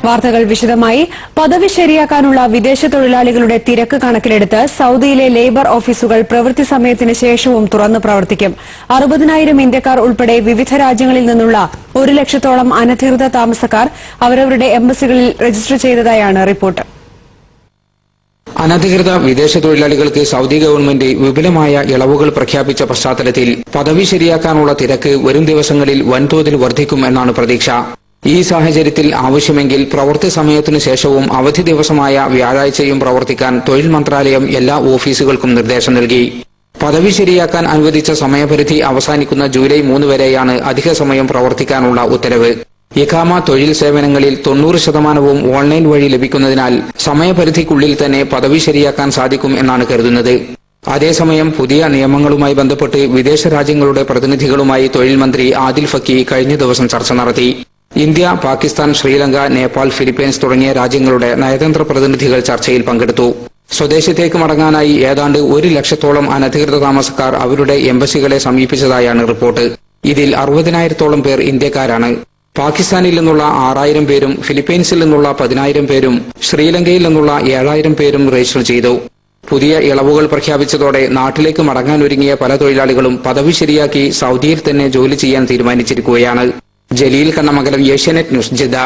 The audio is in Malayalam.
വാർത്തകൾ വിശദമായി. പദവി ശരിയാക്കാനുള്ള വിദേശ തൊഴിലാളികളുടെ തിരക്ക് കണക്കിലെടുത്ത് സൌദിയിലെ ലേബർ ഓഫീസുകൾ പ്രവൃത്തി സമയത്തിന് ശേഷവും തുറന്നു പ്രവർത്തിക്കും. 60,000 ഇന്ത്യക്കാർ ഉൾപ്പെടെ വിവിധ രാജ്യങ്ങളിൽ നിന്നുള്ള 1 ലക്ഷത്തോളം അനധികൃത താമസക്കാർ അവരവരുടെ എംബസികളിൽ രജിസ്റ്റർ ചെയ്തതായാണ് റിപ്പോർട്ട്. അനധികൃത വിദേശ തൊഴിലാളികൾക്ക് സൌദി ഗവൺമെന്റ് വിപുലമായ ഇളവുകൾ പ്രഖ്യാപിച്ച പശ്ചാത്തലത്തിൽ പദവി ശരിയാക്കാനുള്ള തിരക്ക് വരും ദിവസങ്ങളിൽ വൻതോതിൽ വർദ്ധിക്കും എന്നാണ് പ്രതീക്ഷ. ഈ സാഹചര്യത്തിൽ ആവശ്യമെങ്കിൽ പ്രവൃത്തി സമയത്തിനു ശേഷവും അവധി ദിവസമായ വ്യാഴാഴ്ചയും പ്രവർത്തിക്കാൻ തൊഴിൽ മന്ത്രാലയം എല്ലാ ഓഫീസുകൾക്കും നിർദ്ദേശം നൽകി. പദവി ശരിയാക്കാൻ അനുവദിച്ച സമയപരിധി അവസാനിക്കുന്ന ജൂലൈ 3 വരെയാണ് അധിക സമയം പ്രവർത്തിക്കാനുള്ള ഉത്തരവ്. ഇഖാമ തൊഴിൽ സേവനങ്ങളിൽ 90% ഓൺലൈൻ വഴി ലഭിക്കുന്നതിനാൽ സമയപരിധിക്കുള്ളിൽ തന്നെ പദവി ശരിയാക്കാൻ സാധിക്കും എന്നാണ് കരുതുന്നത്. അതേസമയം പുതിയ നിയമങ്ങളുമായി ബന്ധപ്പെട്ട് വിദേശ രാജ്യങ്ങളുടെ പ്രതിനിധികളുമായി തൊഴിൽ മന്ത്രി ആദിൽ ഫക്കി കഴിഞ്ഞ ദിവസം ചർച്ച നടത്തി. ഇന്ത്യ, പാകിസ്ഥാൻ, ശ്രീലങ്ക, നേപ്പാൾ, ഫിലിപ്പീൻസ് തുടങ്ങിയ രാജ്യങ്ങളുടെ നയതന്ത്ര പ്രതിനിധികൾ ചർച്ചയിൽ പങ്കെടുത്തു. സ്വദേശത്തേക്ക് മടങ്ങാനായി ഏതാണ്ട് 1 ലക്ഷത്തോളം അനധികൃത താമസക്കാർ അവരുടെ എംബസികളെ സമീപിച്ചതായാണ് റിപ്പോർട്ട്. ഇതിൽ 60,000-ഓളം പേർ ഇന്ത്യക്കാരാണ്. പാകിസ്ഥാനിൽ നിന്നുള്ള 6,000 പേരും ഫിലിപ്പീൻസിൽ നിന്നുള്ള 10,000 പേരും ശ്രീലങ്കയിൽ നിന്നുള്ള 7,000 പേരും രജിസ്റ്റർ ചെയ്തു. പുതിയ ഇളവുകൾ പ്രഖ്യാപിച്ചതോടെ നാട്ടിലേക്ക് മടങ്ങാനൊരുങ്ങിയ പല തൊഴിലാളികളും പദവി ശരിയാക്കി സൌദിയിൽ തന്നെ ജോലി ചെയ്യാൻ തീരുമാനിച്ചിരിക്കുകയാണ്. Jaleel Kannamangalam, Asianet news, Jeddah.